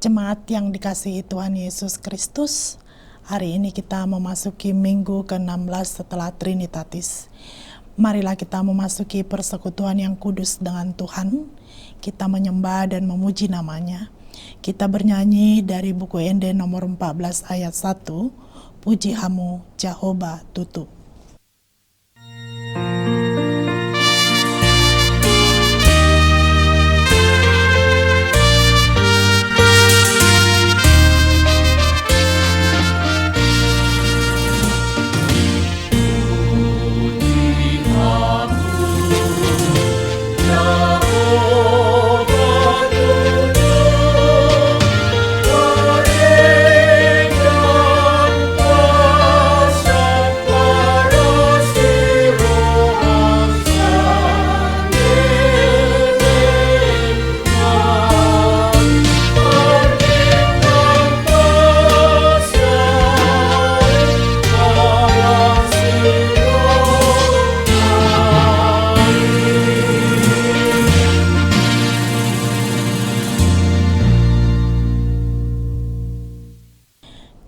Jemaat yang dikasihi Tuhan Yesus Kristus, hari ini kita memasuki minggu ke-16 setelah Trinitatis. Marilah kita memasuki persekutuan yang kudus dengan Tuhan. Kita menyembah dan memuji namanya. Kita bernyanyi dari buku Ende nomor 14 ayat 1, Puji Hamu Jehovah Tutu.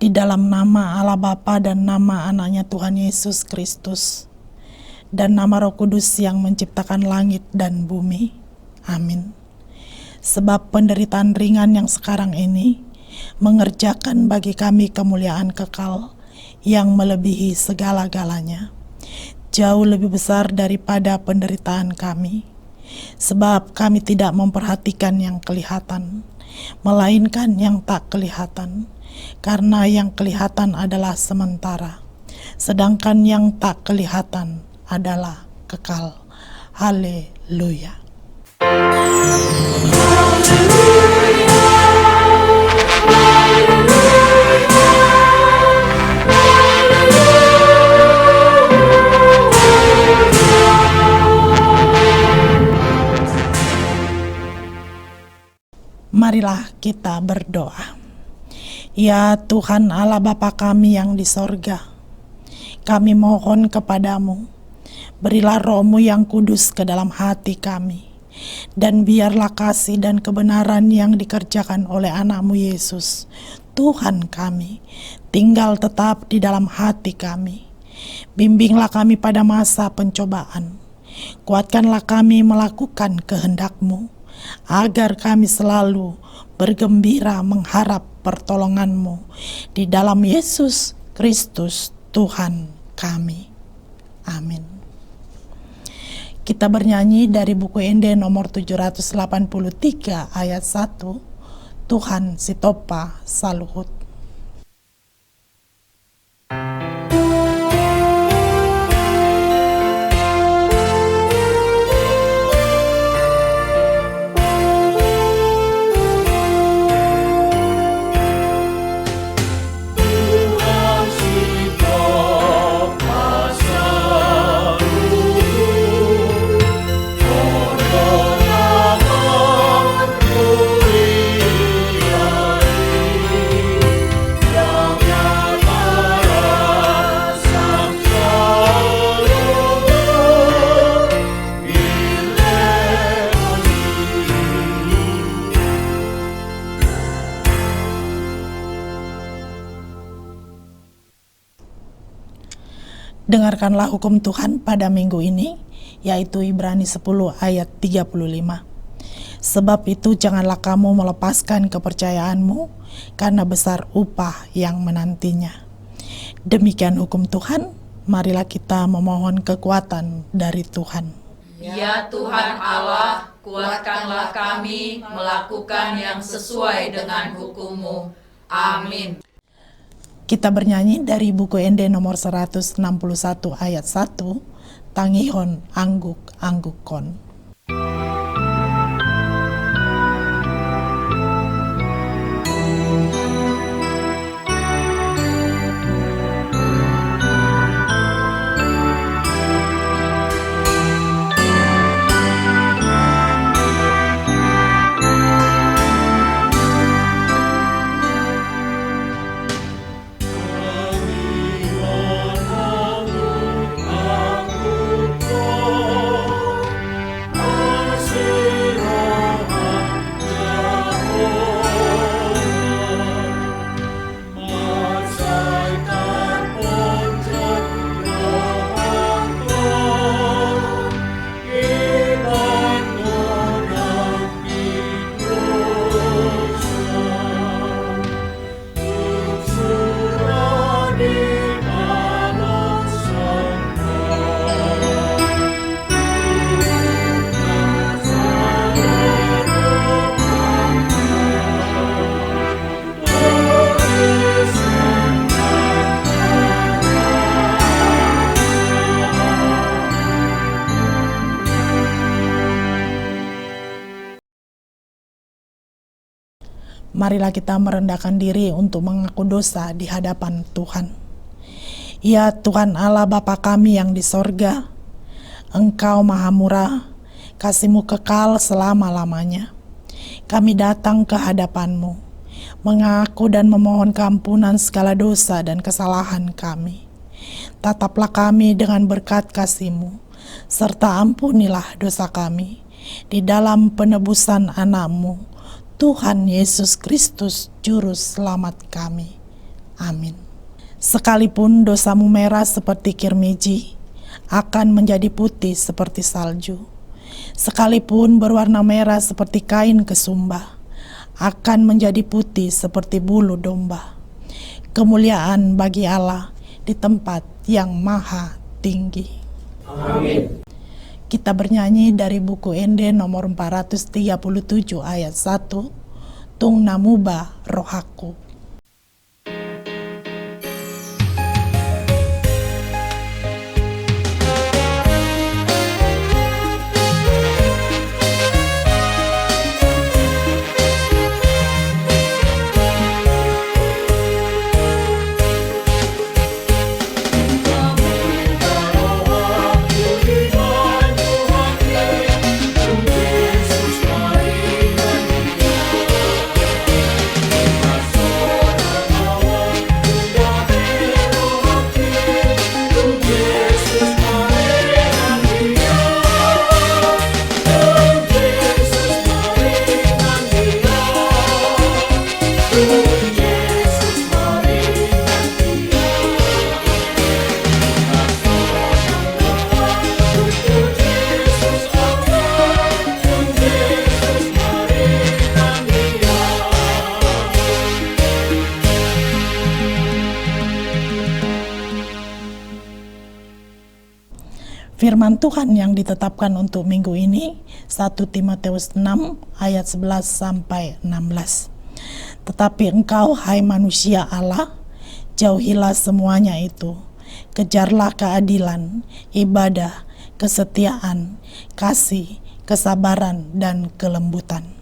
Di dalam nama Allah Bapa dan nama anaknya Tuhan Yesus Kristus dan nama Roh Kudus yang menciptakan langit dan bumi. Amin. Sebab penderitaan ringan yang sekarang ini mengerjakan bagi kami kemuliaan kekal yang melebihi segala-galanya, jauh lebih besar daripada penderitaan kami. Sebab kami tidak memperhatikan yang kelihatan, melainkan yang tak kelihatan. Karena yang kelihatan adalah sementara, sedangkan yang tak kelihatan adalah kekal. Haleluya. Marilah kita berdoa. Ya Tuhan Allah Bapa kami yang di sorga, kami mohon kepadamu, berilah Roh-Mu yang kudus ke dalam hati kami, dan biarlah kasih dan kebenaran yang dikerjakan oleh anak-Mu Yesus, Tuhan kami, tinggal tetap di dalam hati kami. Bimbinglah kami pada masa pencobaan, kuatkanlah kami melakukan kehendak-Mu, agar kami selalu bergembira mengharap pertolongan-Mu di dalam Yesus Kristus Tuhan kami. Amin. Kita bernyanyi dari buku Ende nomor 783 ayat 1, Tuhan Sitopa Saluhut. Dengarkanlah hukum Tuhan pada minggu ini, yaitu Ibrani 10 ayat 35. Sebab itu janganlah kamu melepaskan kepercayaanmu, karena besar upah yang menantinya. Demikian hukum Tuhan, marilah kita memohon kekuatan dari Tuhan. Ya Tuhan Allah, kuatkanlah kami melakukan yang sesuai dengan hukum-Mu. Amin. Kita bernyanyi dari buku Ende nomor 161 ayat 1, Tangihon Angguk Anggukon. Say Marilah kita merendahkan diri untuk mengaku dosa di hadapan Tuhan. Ya Tuhan Allah Bapa kami yang di sorga, Engkau maha murah, kasih-Mu kekal selama-lamanya. Kami datang ke hadapan-Mu, mengaku dan memohon keampunan segala dosa dan kesalahan kami. Tataplah kami dengan berkat kasih-Mu, serta ampunilah dosa kami di dalam penebusan anak-Mu, Tuhan Yesus Kristus, Juru Selamat kami. Amin. Sekalipun dosamu merah seperti kirmiji, akan menjadi putih seperti salju. Sekalipun berwarna merah seperti kain kesumba, akan menjadi putih seperti bulu domba. Kemuliaan bagi Allah di tempat yang maha tinggi. Amin. Kita bernyanyi dari buku Ende nomor 437 ayat 1, Tung Namuba Rohaku. Firman Tuhan yang ditetapkan untuk minggu ini 1 Timotius 6 ayat 11 sampai 16. Tetapi engkau hai manusia Allah, jauhilah semuanya itu. Kejarlah keadilan, ibadah, kesetiaan, kasih, kesabaran, dan kelembutan.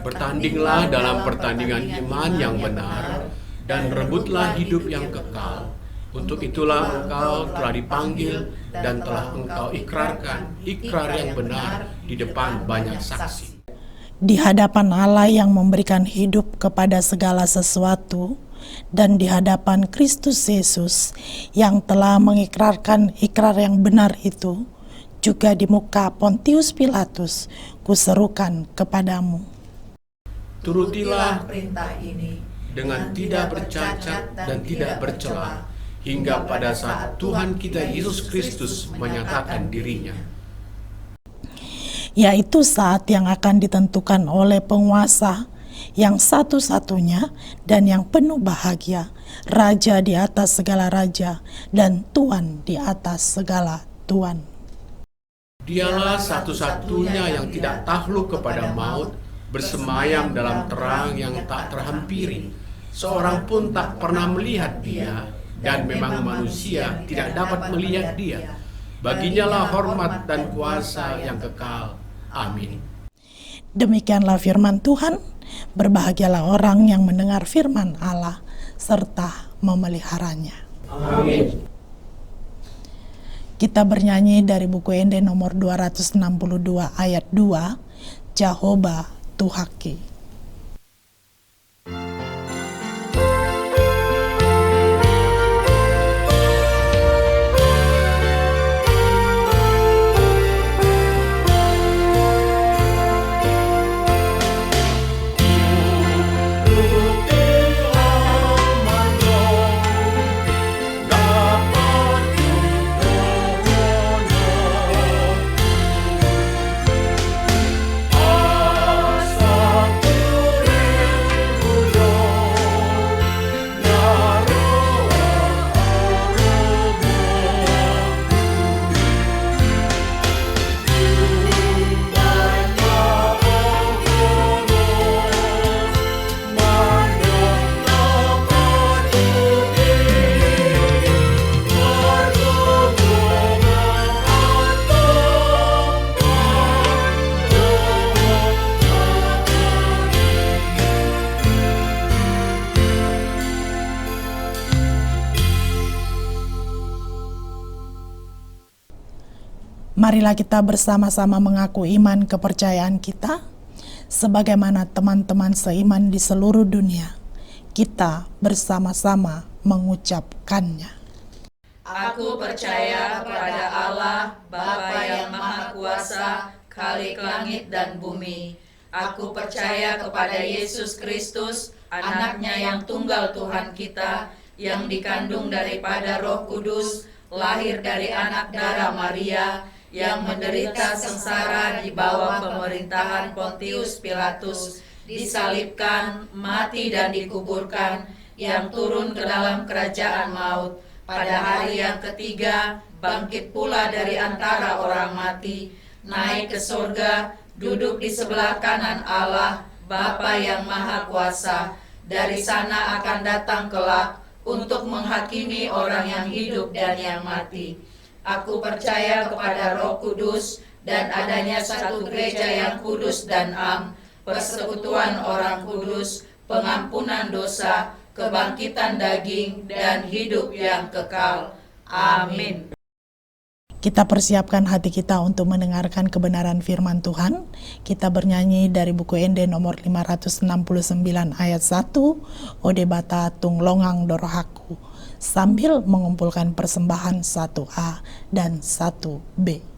Bertandinglah dalam pertandingan iman yang benar dan rebutlah hidup yang kekal. Untuk itulah engkau telah dipanggil dan telah engkau ikrarkan ikrar yang benar di depan banyak saksi. Di hadapan Allah yang memberikan hidup kepada segala sesuatu, dan di hadapan Kristus Yesus yang telah mengikrarkan ikrar yang benar itu, juga di muka Pontius Pilatus, kuserukan kepadamu. Turutilah perintah ini dengan tidak bercacat dan tidak bercela, hingga pada saat Tuhan kita Yesus Kristus menyatakan dirinya. Yaitu saat yang akan ditentukan oleh penguasa yang satu-satunya dan yang penuh bahagia, Raja di atas segala raja dan Tuan di atas segala tuan. Dialah satu-satunya yang tidak takluk kepada maut, bersemayam dalam terang yang tak terhampiri. Seorang pun tak pernah melihat dia, dan memang manusia tidak dapat melihat dia. Baginya lah hormat dan kuasa yang kekal. Amin. Demikianlah firman Tuhan. Berbahagialah orang yang mendengar firman Allah serta memeliharanya. Amin. Kita bernyanyi dari buku Ende nomor 262 ayat 2, Jehovah Tuhaki. Asa Marilah kita bersama-sama mengaku iman kepercayaan kita, sebagaimana teman-teman seiman di seluruh dunia. Kita bersama-sama mengucapkannya. Aku percaya kepada Allah, Bapa yang Maha Kuasa, Khalik langit dan bumi. Aku percaya kepada Yesus Kristus, Anaknya yang tunggal Tuhan kita, yang dikandung daripada Roh Kudus, lahir dari anak darah Maria, yang menderita sengsara di bawah pemerintahan Pontius Pilatus, disalibkan, mati dan dikuburkan, yang turun ke dalam kerajaan maut, pada hari yang ketiga bangkit pula dari antara orang mati, naik ke surga, duduk di sebelah kanan Allah, Bapa yang Maha Kuasa. Dari sana akan datang kelak untuk menghakimi orang yang hidup dan yang mati. Aku percaya kepada Roh Kudus dan adanya satu gereja yang kudus dan am, persekutuan orang kudus, pengampunan dosa, kebangkitan daging, dan hidup yang kekal. Amin. Kita persiapkan hati kita untuk mendengarkan kebenaran firman Tuhan. Kita bernyanyi dari buku Ende nomor 569 ayat 1, Ode bata tung longang dorohaku, sambil mengumpulkan persembahan 1A dan 1B.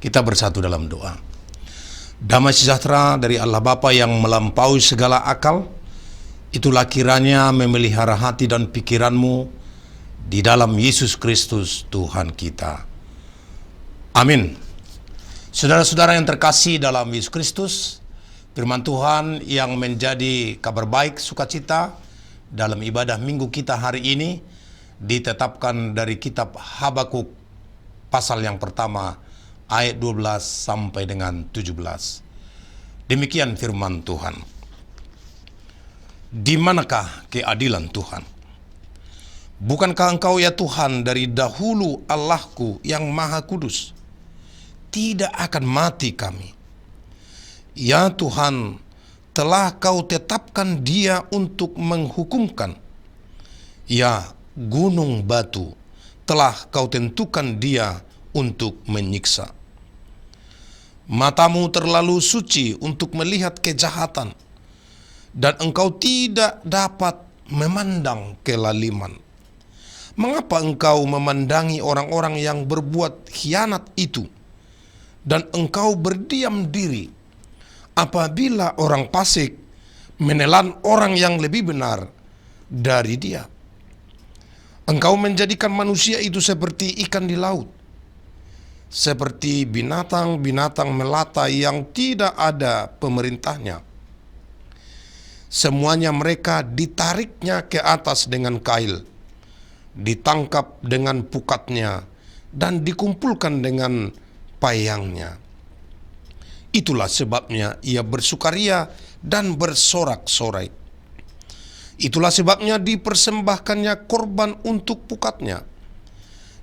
Kita bersatu dalam doa. Damai sejahtera dari Allah Bapa yang melampaui segala akal, itulah kiranya memelihara hati dan pikiranmu di dalam Yesus Kristus Tuhan kita. Amin. Saudara-saudara yang terkasih dalam Yesus Kristus, firman Tuhan yang menjadi kabar baik sukacita dalam ibadah minggu kita hari ini ditetapkan dari kitab Habakuk pasal yang pertama ayat 12 sampai dengan 17. Demikian firman Tuhan. Di manakah keadilan Tuhan? Bukankah engkau ya Tuhan dari dahulu Allahku yang Maha Kudus? Tidak akan mati kami. Ya Tuhan, telah kau tetapkan dia untuk menghukumkan. Ya gunung batu, telah kau tentukan dia untuk menyiksa. Matamu terlalu suci untuk melihat kejahatan, dan engkau tidak dapat memandang kelaliman. Mengapa engkau memandangi orang-orang yang berbuat khianat itu, dan engkau berdiam diri apabila orang fasik menelan orang yang lebih benar dari dia? Engkau menjadikan manusia itu seperti ikan di laut, seperti binatang-binatang melata yang tidak ada pemerintahnya. Semuanya mereka ditariknya ke atas dengan kail, ditangkap dengan pukatnya, dan dikumpulkan dengan payangnya. Itulah sebabnya ia bersukaria dan bersorak-sorai. Itulah sebabnya dipersembahkannya korban untuk pukatnya,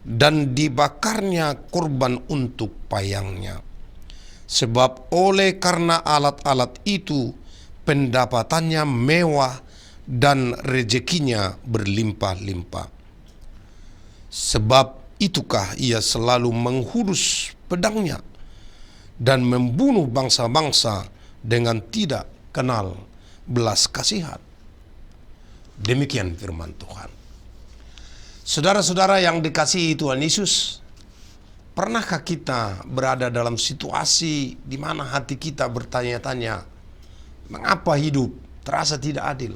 dan dibakarnya korban untuk payangnya. Sebab oleh karena alat-alat itu pendapatannya mewah dan rezekinya berlimpah-limpah. Sebab itukah ia selalu menghunus pedangnya dan membunuh bangsa-bangsa dengan tidak kenal belas kasihan. Demikian firman Tuhan. Saudara-saudara yang dikasihi Tuhan Yesus, pernahkah kita berada dalam situasi di mana hati kita bertanya-tanya, mengapa hidup terasa tidak adil?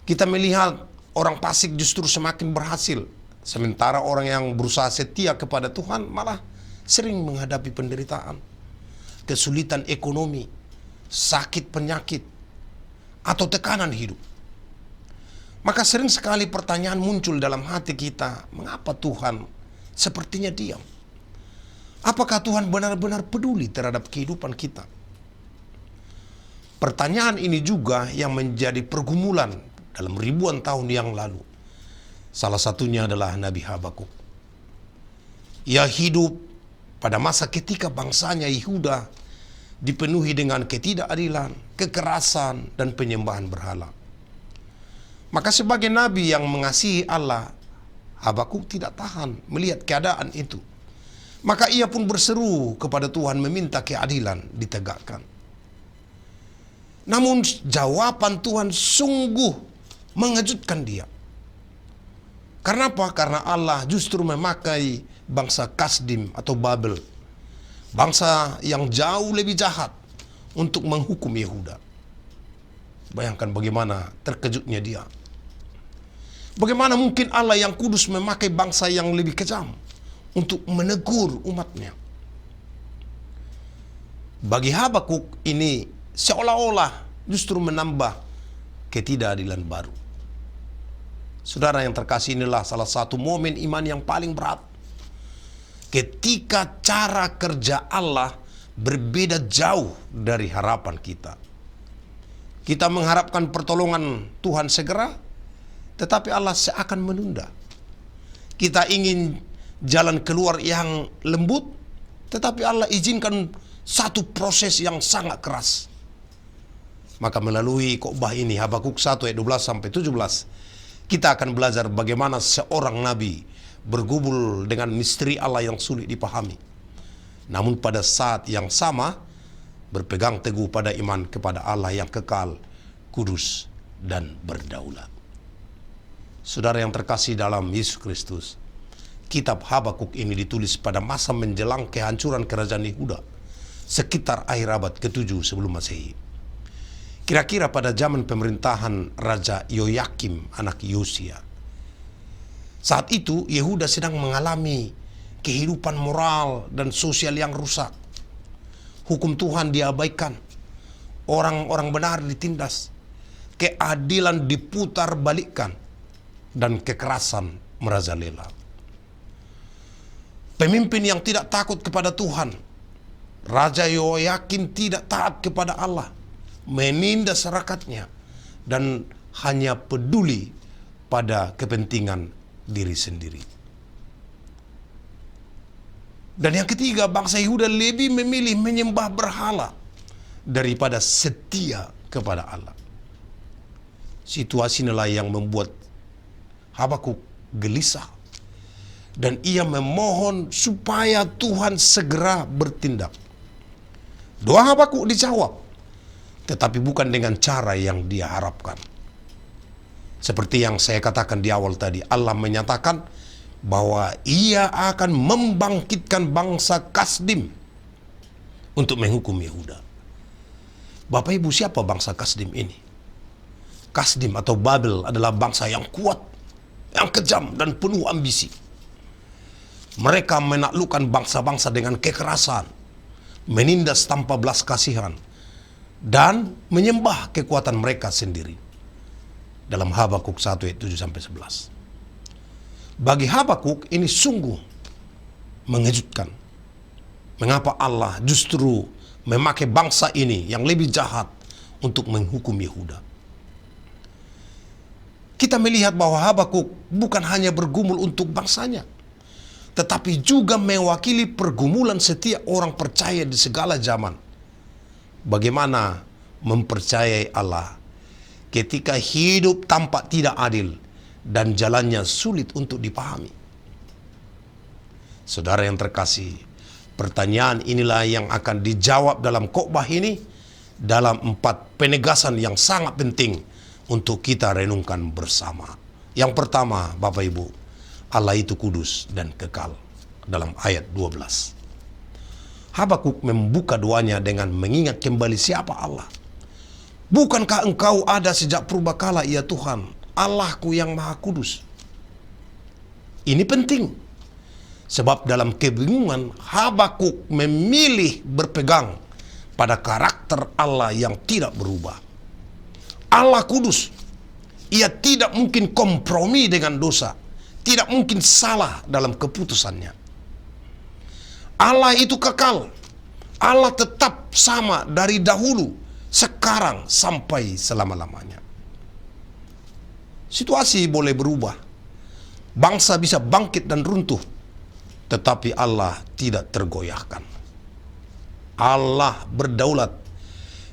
Kita melihat orang fasik justru semakin berhasil, sementara orang yang berusaha setia kepada Tuhan malah sering menghadapi penderitaan, kesulitan ekonomi, sakit penyakit, atau tekanan hidup. Maka sering sekali pertanyaan muncul dalam hati kita, mengapa Tuhan sepertinya diam? Apakah Tuhan benar-benar peduli terhadap kehidupan kita? Pertanyaan ini juga yang menjadi pergumulan dalam ribuan tahun yang lalu. Salah satunya adalah Nabi Habakuk. Ia hidup pada masa ketika bangsanya Yehuda dipenuhi dengan ketidakadilan, kekerasan, dan penyembahan berhala. Maka sebagai nabi yang mengasihi Allah, Habakuk tidak tahan melihat keadaan itu. Maka ia pun berseru kepada Tuhan meminta keadilan ditegakkan. Namun jawaban Tuhan sungguh mengejutkan dia. Karena apa? Karena Allah justru memakai bangsa Kasdim atau Babel, bangsa yang jauh lebih jahat, untuk menghukum Yehuda. Bayangkan bagaimana terkejutnya dia. Bagaimana mungkin Allah yang kudus memakai bangsa yang lebih kejam untuk menegur umatnya? Bagi Habakuk ini seolah-olah justru menambah ketidakadilan baru. Saudara yang terkasih, inilah salah satu momen iman yang paling berat. Ketika cara kerja Allah berbeda jauh dari harapan kita. Kita mengharapkan pertolongan Tuhan segera, tetapi Allah seakan menunda. Kita ingin jalan keluar yang lembut, tetapi Allah izinkan satu proses yang sangat keras. Maka melalui khotbah ini, Habakuk 1 ayat 12-17, kita akan belajar bagaimana seorang nabi bergumul dengan misteri Allah yang sulit dipahami, namun pada saat yang sama berpegang teguh pada iman kepada Allah yang kekal, kudus, dan berdaulat. Saudara yang terkasih dalam Yesus Kristus, kitab Habakuk ini ditulis pada masa menjelang kehancuran kerajaan Yehuda, sekitar akhir abad ke-7 sebelum Masehi. Kira-kira pada zaman pemerintahan Raja Yoyakim anak Yosia. Saat itu Yehuda sedang mengalami kehidupan moral dan sosial yang rusak. Hukum Tuhan diabaikan, orang-orang benar ditindas, keadilan diputar balikkan, dan kekerasan merajalela. Pemimpin yang tidak takut kepada Tuhan, Raja Yoyakim tidak taat kepada Allah, menindas rakyatnya, dan hanya peduli pada kepentingan diri sendiri. Dan yang ketiga, bangsa Yehuda lebih memilih menyembah berhala daripada setia kepada Allah. Situasi inilah yang membuat Habakuk gelisah, dan ia memohon supaya Tuhan segera bertindak. Doa Habakuk dijawab, tetapi bukan dengan cara yang dia harapkan. Seperti yang saya katakan di awal tadi, Allah menyatakan bahwa ia akan membangkitkan bangsa Kasdim untuk menghukum Yehuda. Bapak Ibu, siapa bangsa Kasdim ini? Kasdim atau Babel adalah bangsa yang kuat, yang kejam, dan penuh ambisi. Mereka menaklukkan bangsa-bangsa dengan kekerasan, menindas tanpa belas kasihan, dan menyembah kekuatan mereka sendiri. Dalam Habakuk 1 ayat 7-11. Bagi Habakuk ini sungguh mengejutkan. Mengapa Allah justru memakai bangsa ini yang lebih jahat untuk menghukum Yehuda? Kita melihat bahwa Habakuk bukan hanya bergumul untuk bangsanya, tetapi juga mewakili pergumulan setiap orang percaya di segala zaman. Bagaimana mempercayai Allah ketika hidup tampak tidak adil dan jalannya sulit untuk dipahami. Saudara yang terkasih, pertanyaan inilah yang akan dijawab dalam khotbah ini dalam 4 penegasan yang sangat penting untuk kita renungkan bersama. Yang pertama, Bapak Ibu, Allah itu kudus dan kekal dalam ayat 12. Habakuk membuka doanya dengan mengingat kembali siapa Allah. Bukankah engkau ada sejak purbakala, ya Tuhan, Allahku yang maha kudus? Ini penting, sebab dalam kebingungan Habakuk memilih berpegang pada karakter Allah yang tidak berubah. Allah kudus, ia tidak mungkin kompromi dengan dosa, tidak mungkin salah dalam keputusannya. Allah itu kekal, Allah tetap sama dari dahulu, sekarang sampai selama-lamanya. Situasi boleh berubah, bangsa bisa bangkit dan runtuh, tetapi Allah tidak tergoyahkan. Allah berdaulat,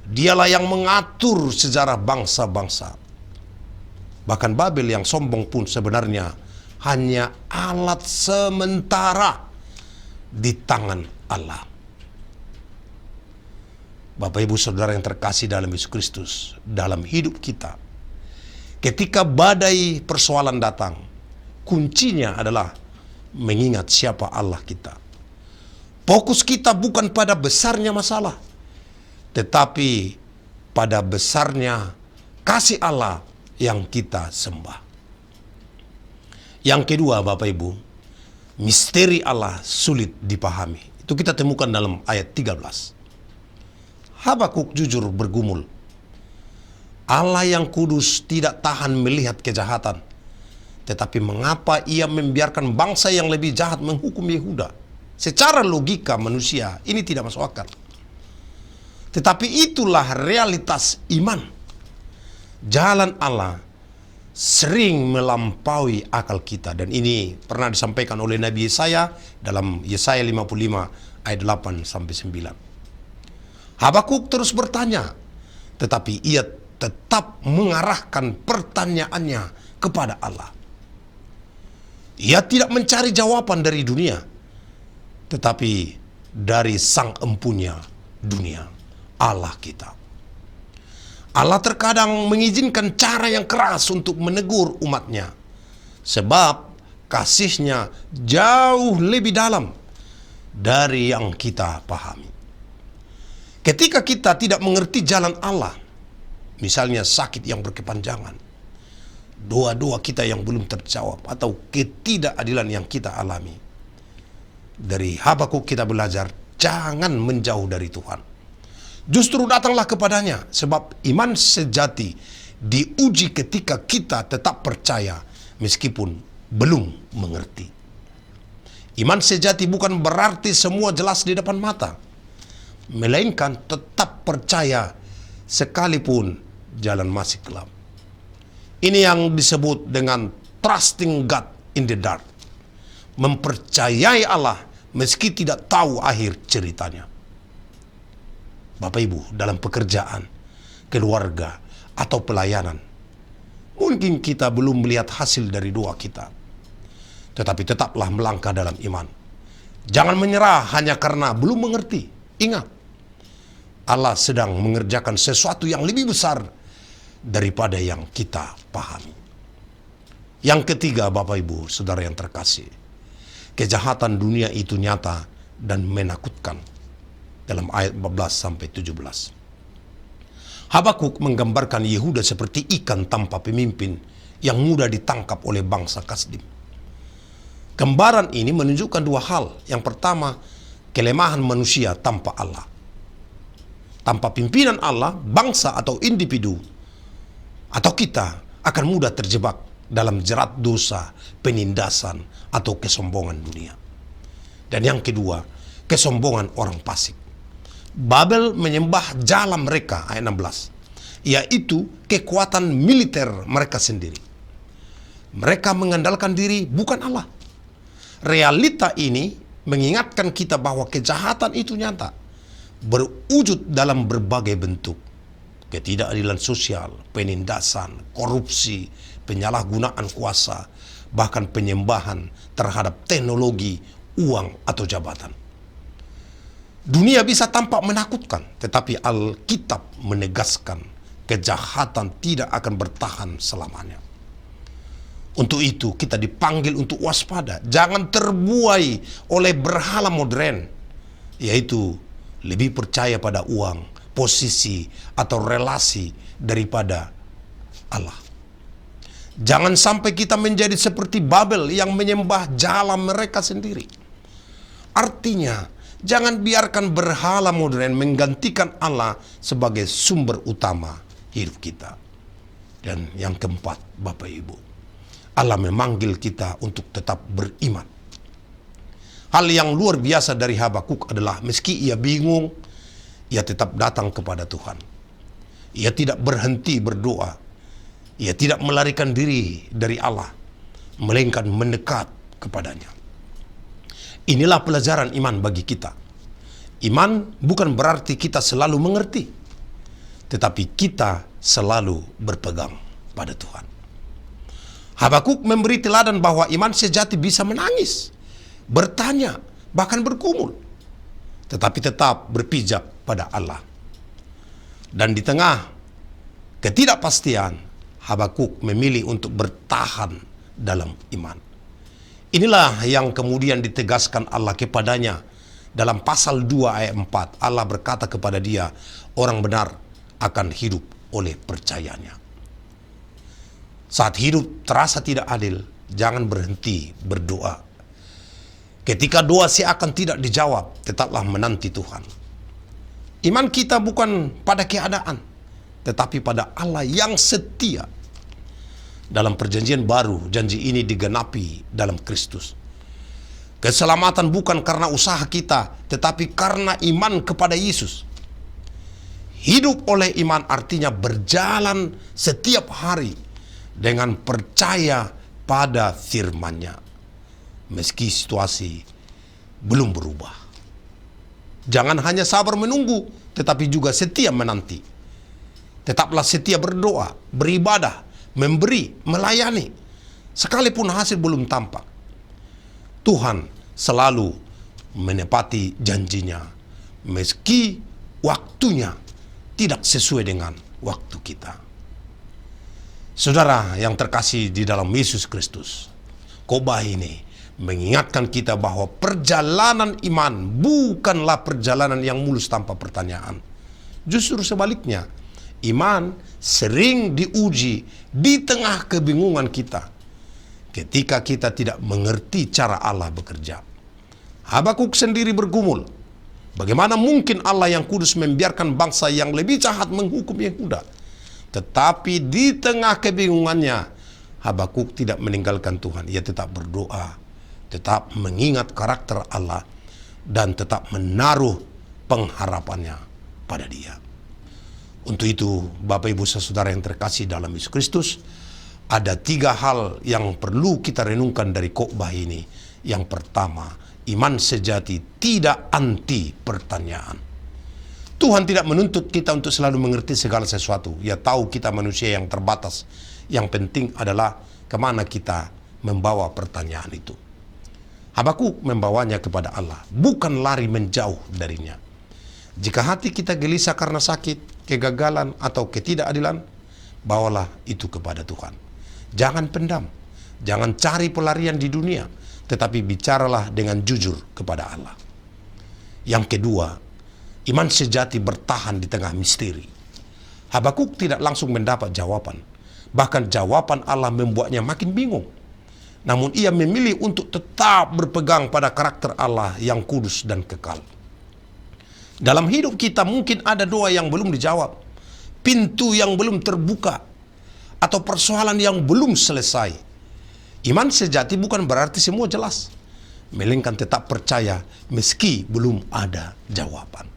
dialah yang mengatur sejarah bangsa-bangsa. Bahkan Babel yang sombong pun sebenarnya hanya alat sementara di tangan Allah. Bapak Ibu Saudara yang terkasih dalam Yesus Kristus, dalam hidup kita, ketika badai persoalan datang, kuncinya adalah mengingat siapa Allah kita. Fokus kita bukan pada besarnya masalah, tetapi pada besarnya kasih Allah yang kita sembah. Yang kedua, Bapak Ibu, misteri Allah sulit dipahami. Itu kita temukan dalam ayat 13. Habakuk jujur bergumul, Allah yang kudus tidak tahan melihat kejahatan, tetapi mengapa ia membiarkan bangsa yang lebih jahat menghukum Yehuda? Secara logika manusia ini tidak masuk akal. Tetapi itulah realitas iman. Jalan Allah sering melampaui akal kita, dan ini pernah disampaikan oleh Nabi Yesaya dalam Yesaya 55 ayat 8 sampai 9. Habakuk terus bertanya, tetapi ia tetap mengarahkan pertanyaannya kepada Allah. Ia tidak mencari jawaban dari dunia, tetapi dari Sang Empunya dunia, Allah kita. Allah terkadang mengizinkan cara yang keras untuk menegur umatnya, sebab kasih-Nya jauh lebih dalam dari yang kita pahami. Ketika kita tidak mengerti jalan Allah, misalnya sakit yang berkepanjangan, doa-doa kita yang belum terjawab, atau ketidakadilan yang kita alami, dari Habakuk kita belajar jangan menjauh dari Tuhan. Justru datanglah kepadanya, sebab iman sejati diuji ketika kita tetap percaya meskipun belum mengerti. Iman sejati bukan berarti semua jelas di depan mata, melainkan tetap percaya sekalipun jalan masih gelap. Ini yang disebut dengan trusting God in the dark. Mempercayai Allah meski tidak tahu akhir ceritanya. Bapak Ibu, dalam pekerjaan, keluarga, atau pelayanan, mungkin kita belum melihat hasil dari doa kita, tetapi tetaplah melangkah dalam iman. Jangan menyerah hanya karena belum mengerti. Ingat, Allah sedang mengerjakan sesuatu yang lebih besar daripada yang kita pahami. Yang ketiga, Bapak Ibu Saudara yang terkasih, kejahatan dunia itu nyata dan menakutkan. Dalam ayat 14 sampai 17. Habakuk menggambarkan Yehuda seperti ikan tanpa pemimpin yang mudah ditangkap oleh bangsa Kasdim. Gambaran ini menunjukkan dua hal. Yang pertama, kelemahan manusia tanpa Allah. Tanpa pimpinan Allah, bangsa atau individu atau kita akan mudah terjebak dalam jerat dosa, penindasan, atau kesombongan dunia. Dan yang kedua, kesombongan orang fasik. Babel menyembah jala mereka, ayat 16, yaitu kekuatan militer mereka sendiri. Mereka mengandalkan diri, bukan Allah. Realita ini mengingatkan kita bahwa kejahatan itu nyata, berwujud dalam berbagai bentuk. Ketidakadilan sosial, penindasan, korupsi, penyalahgunaan kuasa, bahkan penyembahan terhadap teknologi, uang, atau jabatan. Dunia bisa tampak menakutkan, tetapi Alkitab menegaskan kejahatan tidak akan bertahan selamanya. Untuk itu kita dipanggil untuk waspada, jangan terbuai oleh berhala modern, yaitu lebih percaya pada uang, posisi, atau relasi daripada Allah. Jangan sampai kita menjadi seperti Babel yang menyembah jala mereka sendiri. Artinya, jangan biarkan berhala modern menggantikan Allah sebagai sumber utama hidup kita. Dan yang keempat, Bapak Ibu, Allah memanggil kita untuk tetap beriman. Hal yang luar biasa dari Habakuk adalah meski ia bingung, ia tetap datang kepada Tuhan. Ia tidak berhenti berdoa. Ia tidak melarikan diri dari Allah, melainkan mendekat kepadanya. Inilah pelajaran iman bagi kita. Iman bukan berarti kita selalu mengerti, tetapi kita selalu berpegang pada Tuhan. Habakuk memberi teladan bahwa iman sejati bisa menangis, bertanya, bahkan bergumul, tetapi tetap berpijak pada Allah. Dan di tengah ketidakpastian, Habakuk memilih untuk bertahan dalam iman. Inilah yang kemudian ditegaskan Allah kepadanya dalam pasal 2 ayat 4. Allah berkata kepada dia, orang benar akan hidup oleh percayanya. Saat hidup terasa tidak adil, jangan berhenti berdoa. Ketika doa seakan tidak dijawab, tetaplah menanti Tuhan. Iman kita bukan pada keadaan, tetapi pada Allah yang setia. Dalam perjanjian baru, janji ini digenapi dalam Kristus. Keselamatan bukan karena usaha kita, tetapi karena iman kepada Yesus. Hidup oleh iman artinya berjalan setiap hari dengan percaya pada firman-Nya, meski situasi belum berubah. Jangan hanya sabar menunggu, tetapi juga setia menanti. Tetaplah setia berdoa, beribadah, memberi, melayani, sekalipun hasil belum tampak. Tuhan selalu menepati janjinya, meski waktunya tidak sesuai dengan waktu kita. Saudara yang terkasih di dalam Yesus Kristus, khotbah ini mengingatkan kita bahwa perjalanan iman bukanlah perjalanan yang mulus tanpa pertanyaan. Justru sebaliknya, iman sering diuji di tengah kebingungan kita ketika kita tidak mengerti cara Allah bekerja. Habakuk sendiri bergumul, bagaimana mungkin Allah yang kudus membiarkan bangsa yang lebih jahat menghukum Yehuda? Tetapi di tengah kebingungannya, Habakuk tidak meninggalkan Tuhan. Ia tetap berdoa, tetap mengingat karakter Allah, dan tetap menaruh pengharapannya pada Dia. Untuk itu, Bapak Ibu saudara yang terkasih dalam Yesus Kristus, ada 3 hal yang perlu kita renungkan dari khotbah ini. Yang pertama, iman sejati tidak anti pertanyaan. Tuhan tidak menuntut kita untuk selalu mengerti segala sesuatu. Ia tahu kita manusia yang terbatas. Yang penting adalah kemana kita membawa pertanyaan itu. Habakuk membawanya kepada Allah, bukan lari menjauh darinya. Jika hati kita gelisah karena sakit, kegagalan, atau ketidakadilan, bawalah itu kepada Tuhan. Jangan pendam, jangan cari pelarian di dunia, tetapi bicaralah dengan jujur kepada Allah. Yang kedua, iman sejati bertahan di tengah misteri. Habakuk tidak langsung mendapat jawaban. Bahkan jawaban Allah membuatnya makin bingung. Namun ia memilih untuk tetap berpegang pada karakter Allah yang kudus dan kekal. Dalam hidup kita mungkin ada doa yang belum dijawab, pintu yang belum terbuka, atau persoalan yang belum selesai. Iman sejati bukan berarti semua jelas, melainkan tetap percaya meski belum ada jawaban.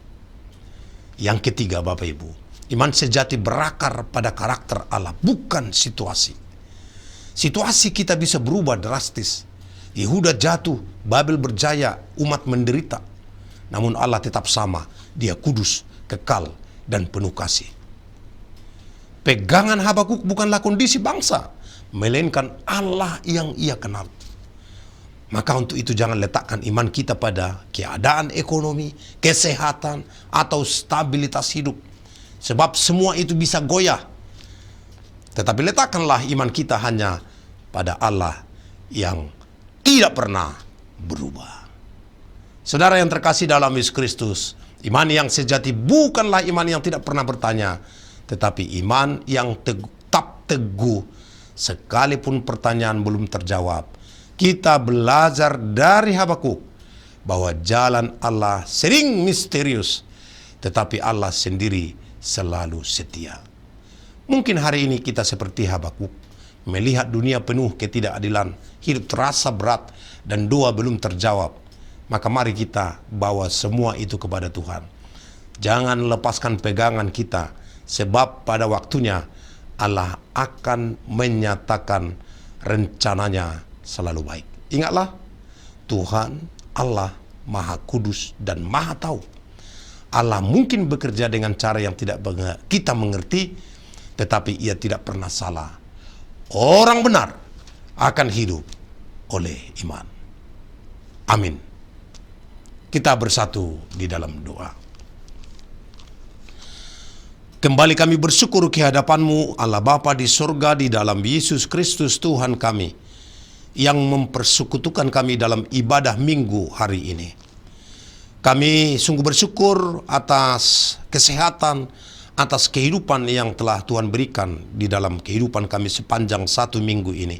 Yang ketiga, Bapak Ibu, iman sejati berakar pada karakter Allah, bukan situasi. Situasi kita bisa berubah drastis. Yehuda jatuh, Babel berjaya, umat menderita. Namun Allah tetap sama, Dia kudus, kekal, dan penuh kasih. Pegangan Habakuk bukanlah kondisi bangsa, melainkan Allah yang ia kenal. Maka untuk itu jangan letakkan iman kita pada keadaan ekonomi, kesehatan, atau stabilitas hidup. Sebab semua itu bisa goyah. Tetapi letakkanlah iman kita hanya pada Allah yang tidak pernah berubah. Saudara yang terkasih dalam Yesus Kristus, iman yang sejati bukanlah iman yang tidak pernah bertanya, tetapi iman yang tetap teguh sekalipun pertanyaan belum terjawab. Kita belajar dari Habakuk bahwa jalan Allah sering misterius, tetapi Allah sendiri selalu setia. Mungkin hari ini kita seperti Habakuk, melihat dunia penuh ketidakadilan, hidup terasa berat, dan doa belum terjawab. Maka mari kita bawa semua itu kepada Tuhan. Jangan lepaskan pegangan kita, sebab pada waktunya Allah akan menyatakan rencananya selalu baik. Ingatlah, Tuhan Allah Maha Kudus dan Maha Tahu. Allah mungkin bekerja dengan cara yang tidak kita mengerti, tetapi Ia tidak pernah salah. Orang benar akan hidup oleh iman. Amin. Kita bersatu di dalam doa. Kembali kami bersyukur ke hadapan-Mu, Allah Bapa di surga, di dalam Yesus Kristus Tuhan kami, yang mempersekutukan kami dalam ibadah minggu hari ini. Kami sungguh bersyukur atas kesehatan, atas kehidupan yang telah Tuhan berikan di dalam kehidupan kami sepanjang 1 minggu ini.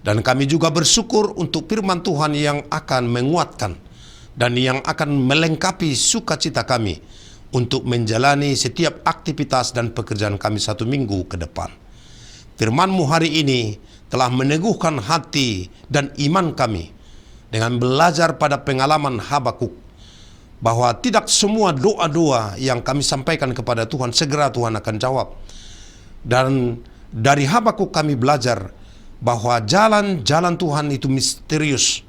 Dan kami juga bersyukur untuk firman Tuhan yang akan menguatkan dan yang akan melengkapi sukacita kami untuk menjalani setiap aktivitas dan pekerjaan kami 1 minggu ke depan. Firman-Mu hari ini telah meneguhkan hati dan iman kami dengan belajar pada pengalaman Habakuk, bahwa tidak semua doa-doa yang kami sampaikan kepada Tuhan segera Tuhan akan jawab. Dan dari Habakuk kami belajar bahwa jalan-jalan Tuhan itu misterius,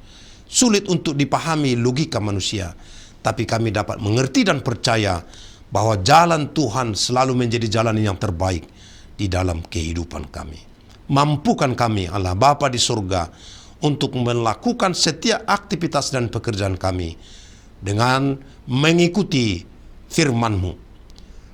sulit untuk dipahami logika manusia. Tapi kami dapat mengerti dan percaya bahwa jalan Tuhan selalu menjadi jalan yang terbaik di dalam kehidupan kami. Mampukan kami, Allah Bapa di surga, untuk melakukan setiap aktivitas dan pekerjaan kami dengan mengikuti firman-Mu.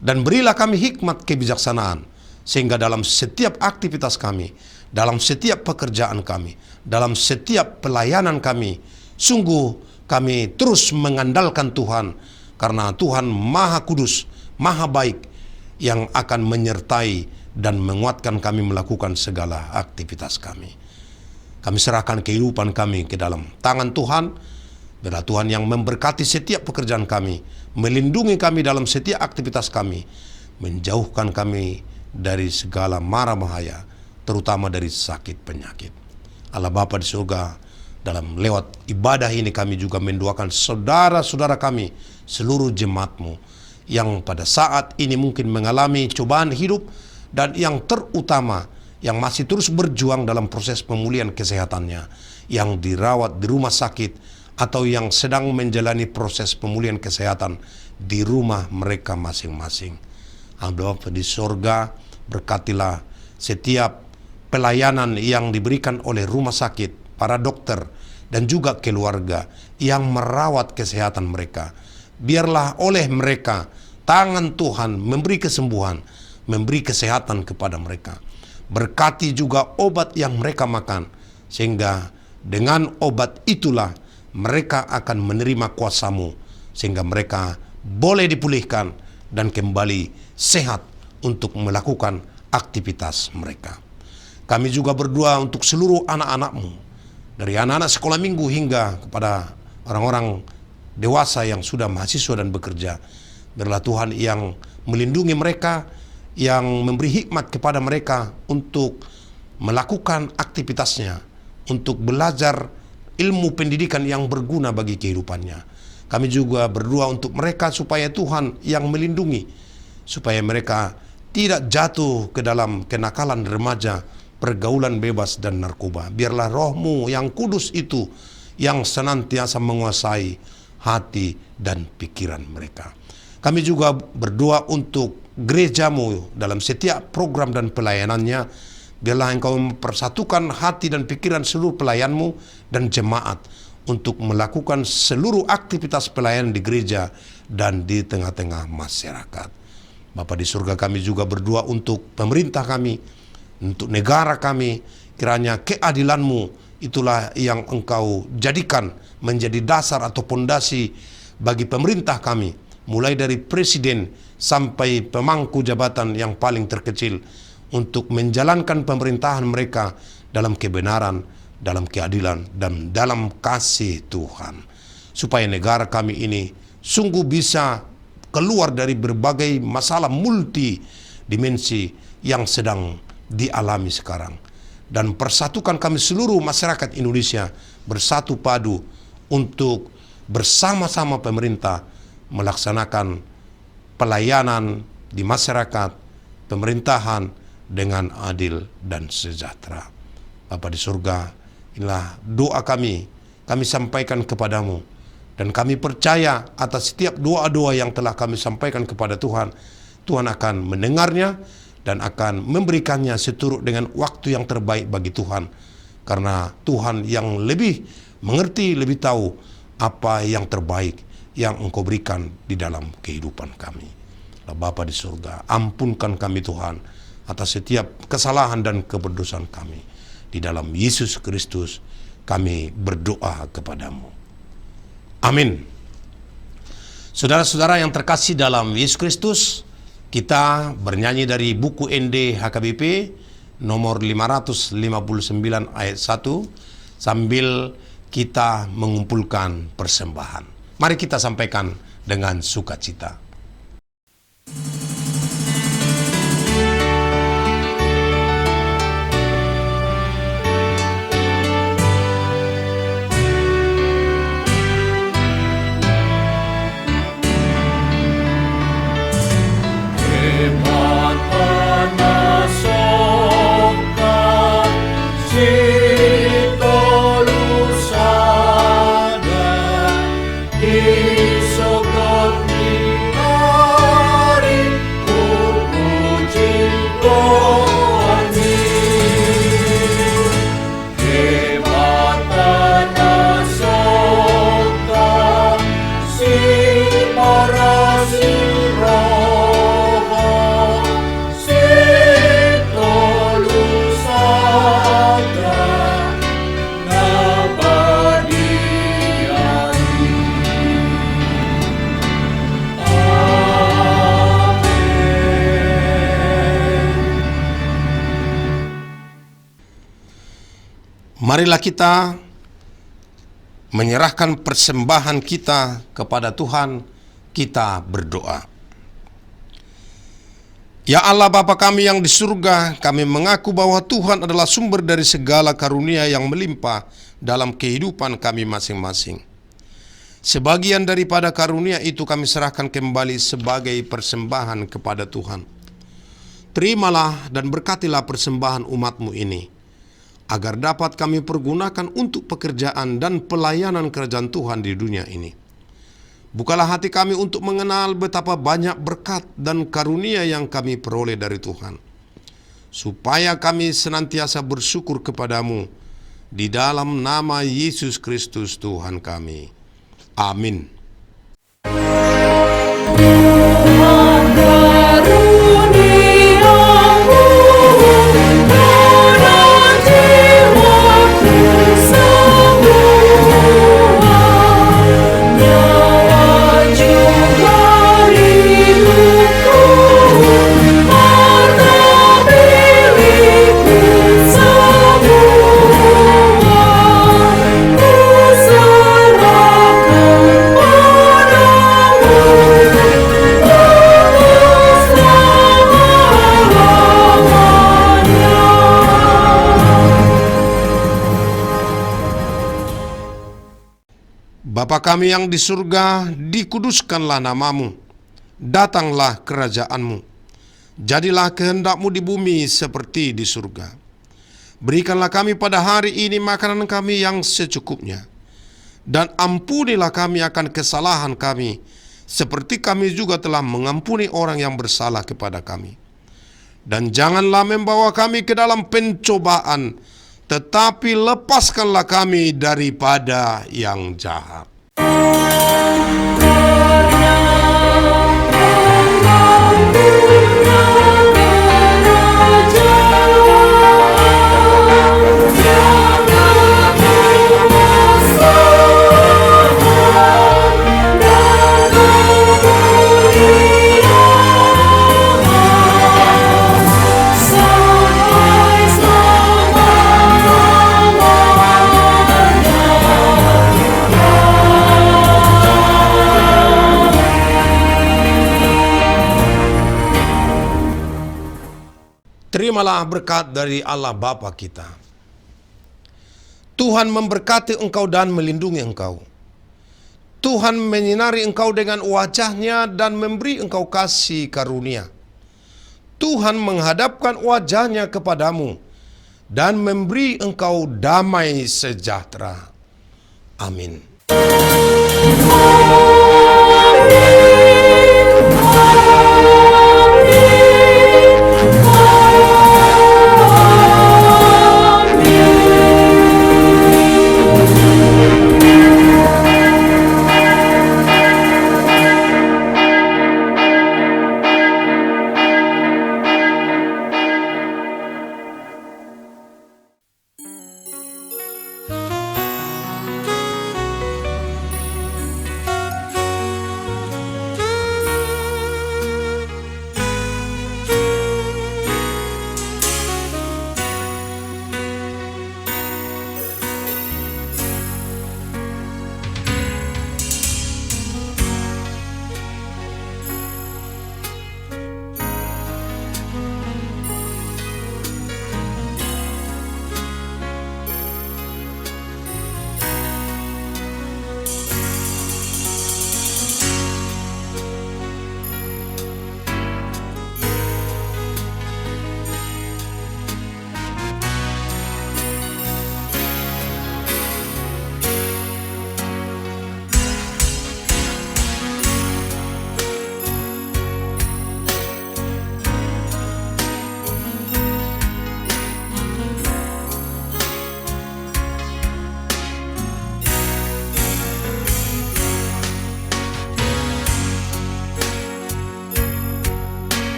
Dan berilah kami hikmat kebijaksanaan, sehingga dalam setiap aktivitas kami, dalam setiap pekerjaan kami, dalam setiap pelayanan kami, sungguh kami terus mengandalkan Tuhan, karena Tuhan Maha Kudus, Maha Baik, yang akan menyertai dan menguatkan kami melakukan segala aktivitas kami. Kami serahkan kehidupan kami ke dalam tangan Tuhan. Biarlah Tuhan yang memberkati setiap pekerjaan kami, melindungi kami dalam setiap aktivitas kami, menjauhkan kami dari segala mara bahaya, terutama dari sakit penyakit. Allah Bapa di surga, dalam lewat ibadah ini kami juga mendoakan saudara-saudara kami, seluruh jemaat-Mu, yang pada saat ini mungkin mengalami cobaan hidup, dan yang terutama yang masih terus berjuang dalam proses pemulihan kesehatannya, yang dirawat di rumah sakit atau yang sedang menjalani proses pemulihan kesehatan di rumah mereka masing-masing. Allah Bapa di surga, berkatilah setiap pelayanan yang diberikan oleh rumah sakit, para dokter, dan juga keluarga yang merawat kesehatan mereka. Biarlah oleh mereka tangan Tuhan memberi kesembuhan, memberi kesehatan kepada mereka. Berkati juga obat yang mereka makan, sehingga dengan obat itulah mereka akan menerima kuasa-Mu, sehingga mereka boleh dipulihkan dan kembali sehat untuk melakukan aktivitas mereka. Kami juga berdoa untuk seluruh anak-anak-Mu, dari anak-anak sekolah minggu hingga kepada orang-orang dewasa yang sudah mahasiswa dan bekerja. Biarlah Tuhan yang melindungi mereka, yang memberi hikmat kepada mereka untuk melakukan aktivitasnya, untuk belajar ilmu pendidikan yang berguna bagi kehidupannya. Kami juga berdoa untuk mereka supaya Tuhan yang melindungi, supaya mereka tidak jatuh ke dalam kenakalan remaja, pergaulan bebas dan narkoba. Biarlah Roh-Mu yang kudus itu yang senantiasa menguasai hati dan pikiran mereka. Kami juga berdoa untuk gereja-Mu dalam setiap program dan pelayanannya. Biarlah Engkau mempersatukan hati dan pikiran seluruh pelayanmu dan jemaat untuk melakukan seluruh aktivitas pelayanan di gereja dan di tengah-tengah masyarakat. Bapa di surga, kami juga berdoa untuk pemerintah kami, untuk negara kami. Kiranya keadilan-Mu itulah yang Engkau jadikan menjadi dasar atau pondasi bagi pemerintah kami, mulai dari presiden sampai pemangku jabatan yang paling terkecil, untuk menjalankan pemerintahan mereka dalam kebenaran, dalam keadilan, dan dalam kasih Tuhan. Supaya negara kami ini sungguh bisa keluar dari berbagai masalah multidimensi yang sedang dialami sekarang. Dan persatukan kami seluruh masyarakat Indonesia bersatu padu untuk bersama-sama pemerintah melaksanakan pelayanan di masyarakat, pemerintahan dengan adil dan sejahtera. Bapa di surga, inilah doa kami sampaikan kepadamu, dan kami percaya atas setiap doa-doa yang telah kami sampaikan kepada Tuhan, Tuhan akan mendengarnya dan akan memberikannya seturut dengan waktu yang terbaik bagi Tuhan, karena Tuhan yang lebih mengerti, lebih tahu apa yang terbaik yang Engkau berikan di dalam kehidupan kami. Bapa di surga, ampunkan kami Tuhan atas setiap kesalahan dan keberdosaan kami. Di dalam Yesus Kristus kami berdoa kepadamu. Amin. Saudara-saudara yang terkasih dalam Yesus Kristus, kita bernyanyi dari buku ND HKBP nomor 559 ayat 1 sambil kita mengumpulkan persembahan. Mari kita sampaikan dengan sukacita. Marilah kita menyerahkan persembahan kita kepada Tuhan. Kita berdoa. Ya Allah Bapa kami yang di surga, kami mengaku bahwa Tuhan adalah sumber dari segala karunia yang melimpah dalam kehidupan kami masing-masing. Sebagian daripada karunia itu kami serahkan kembali sebagai persembahan kepada Tuhan. Terimalah dan berkatilah persembahan umat-Mu ini, agar dapat kami pergunakan untuk pekerjaan dan pelayanan kerajaan Tuhan di dunia ini. Bukalah hati kami untuk mengenal betapa banyak berkat dan karunia yang kami peroleh dari Tuhan, supaya kami senantiasa bersyukur kepadamu di dalam nama Yesus Kristus Tuhan kami. Amin. Bapa kami yang di surga, dikuduskanlah namamu, datanglah kerajaanmu, jadilah kehendak-Mu di bumi seperti di surga. Berikanlah kami pada hari ini makanan kami yang secukupnya, dan ampunilah kami akan kesalahan kami, seperti kami juga telah mengampuni orang yang bersalah kepada kami. dan janganlah membawa kami ke dalam pencobaan, tetapi lepaskanlah kami daripada yang jahat. Terimalah berkat dari Allah Bapa kita. Tuhan memberkati engkau dan melindungi engkau. Tuhan menyinari engkau dengan wajah-Nya dan memberi engkau kasih karunia. Tuhan menghadapkan wajah-Nya kepadamu dan memberi engkau damai sejahtera. Amin.